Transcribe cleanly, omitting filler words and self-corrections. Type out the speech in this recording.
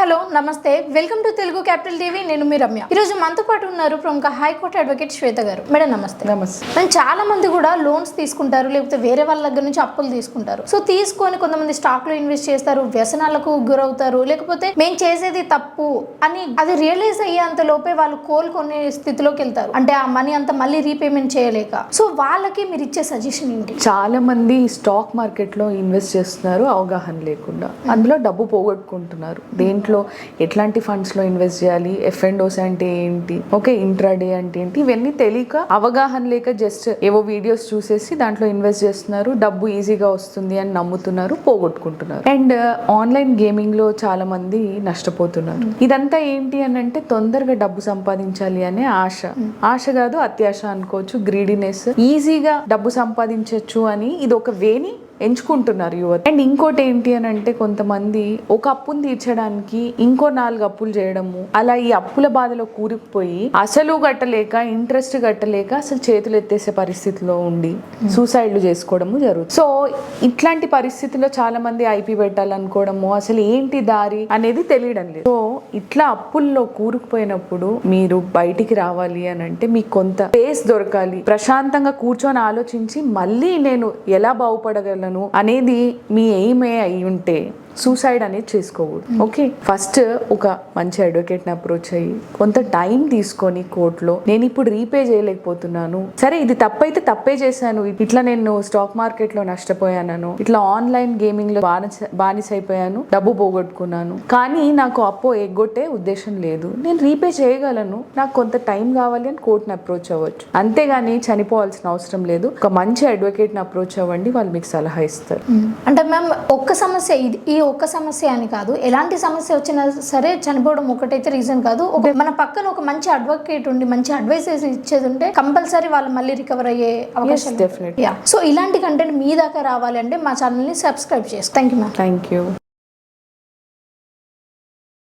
Hello నమస్తే, welcome to Telugu capital TV. నేను మీ రమ్య. ఈ రోజు మనతో పాటు ఉన్నారు ప్రముఖ హైకోర్టు అడ్వకేట్ శ్వేత గారు. మేడం నమస్తే. నమస్తే. చాలా మంది కూడా లోన్స్ తీసుకుంటారు, లేకపోతే వేరే వాళ్ళ దగ్గర నుంచి అప్పులు తీసుకుంటారు. సో తీసుకొని కొంతమంది స్టాక్ లో ఇన్వెస్ట్ చేస్తారు, వ్యసనాలకు గురవుతారు, లేకపోతే మేము చేసేది తప్పు అని అది రియలైజ్ అయ్యేంత లోపే వాళ్ళు కోలుకునే స్థితిలోకి వెళ్తారు. అంటే ఆ మనీ అంతా మళ్ళీ రీపేమెంట్ చేయలేక. సో వాళ్ళకి మీరు ఇచ్చే సజెషన్ ఏంటి? చాలా మంది స్టాక్ మార్కెట్ లో ఇన్వెస్ట్ చేస్తున్నారు అవగాహన లేకుండా, అందులో డబ్బు పోగొట్టుకుంటున్నారు. దేంట్లో ఎట్లాంటి ఫండ్స్ లో ఇన్వెస్ట్ చేయాలి, ఎఫ్ఎండోస్ అంటే ఏంటి, ఓకే ఇంట్రాడే అంటే ఏంటి, ఇవన్నీ తెలియక అవగాహన లేక జస్ట్ ఏవో వీడియోస్ చూసేసి దాంట్లో ఇన్వెస్ట్ చేస్తున్నారు, డబ్బు ఈజీగా వస్తుంది అని నమ్ముతున్నారు, పోగొట్టుకుంటున్నారు. అండ్ ఆన్లైన్ గేమింగ్ లో చాలా మంది నష్టపోతున్నారు. ఇదంతా ఏంటి అని అంటే తొందరగా డబ్బు సంపాదించాలి అనే ఆశ కాదు అత్యాశ అనుకోవచ్చు, గ్రీడీనెస్, ఈజీగా డబ్బు సంపాదించవచ్చు అని ఇది ఒక వేని ఎంచుకుంటున్నారు యువత. అండ్ ఇంకోటి ఏంటి అని అంటే కొంతమంది ఒక అప్పును తీర్చడానికి ఇంకో 4 అప్పులు చేయడము, అలా ఈ అప్పుల బాధలో కూరుకుపోయి అసలు కట్టలేక ఇంట్రెస్ట్ కట్టలేక అసలు చేతులు ఎత్తేసే పరిస్థితిలో ఉండి సూసైడ్లు చేసుకోవడము జరుగుతుంది. సో ఇట్లాంటి పరిస్థితిలో చాలా మంది ఐపీ పెట్టాలనుకోవడము, అసలు ఏంటి దారి అనేది తెలియడం లేదు. సో ఇట్లా అప్పుల్లో కూరుకుపోయినప్పుడు మీరు బయటికి రావాలి అని అంటే మీకు కొంత స్పేస్ దొరకాలి, ప్రశాంతంగా కూర్చొని ఆలోచించి మళ్ళీ నేను ఎలా బాగుపడగలను అనేది మీ ఎయిమే అయి ఉంటే సూసైడ్ అనేది చేసుకోకూడదు. ఓకే, ఫస్ట్ ఒక మంచి అడ్వకేట్ని అప్రోచ్ అయ్యి కొంత టైం తీసుకొని కోర్టులో నేను ఇప్పుడు రీపే చేయలేకపోతున్నాను, సరే ఇది తప్పైతే తప్పే చేశాను, ఇట్లా నేను స్టాక్ మార్కెట్ లో నష్టపోయాను, ఇట్లా ఆన్లైన్ గేమింగ్ లో బానిస అయిపోయాను, డబ్బు పోగొట్టుకున్నాను, కానీ నాకు అప్పు ఎగ్గొట్టే ఉద్దేశం లేదు, నేను రీపే చేయగలను, నాకు కొంత టైం కావాలి అని కోర్టుని అప్రోచ్ అవ్వచ్చు. అంతేగాని చనిపోవాల్సిన అవసరం లేదు. ఒక మంచి అడ్వకేట్ని అప్రోచ్ అవ్వండి, వాళ్ళు మీకు సలహా ఇస్తారు. అంటే మ్యామ్ ఒక్క సమస్య ఈ ఒక్క సమస్య అని కాదు, ఎలాంటి సమస్య వచ్చినా సరే చనిపోవడం ఒకటైతే రీజన్ కాదు. మన పక్కన ఒక మంచి అడ్వకేట్ ఉండి మంచి అడ్వైస్ ఇచ్చేది ఉంటే కంపల్సరీ వాళ్ళు మళ్ళీ రికవర్ అయ్యే అవకాశం. సో ఇలాంటి కంటెంట్ మీ దాకా రావాలి అంటే మా ఛానల్ని సబ్స్క్రైబ్ చేస్తాం. Thank you ma'am. Thank you.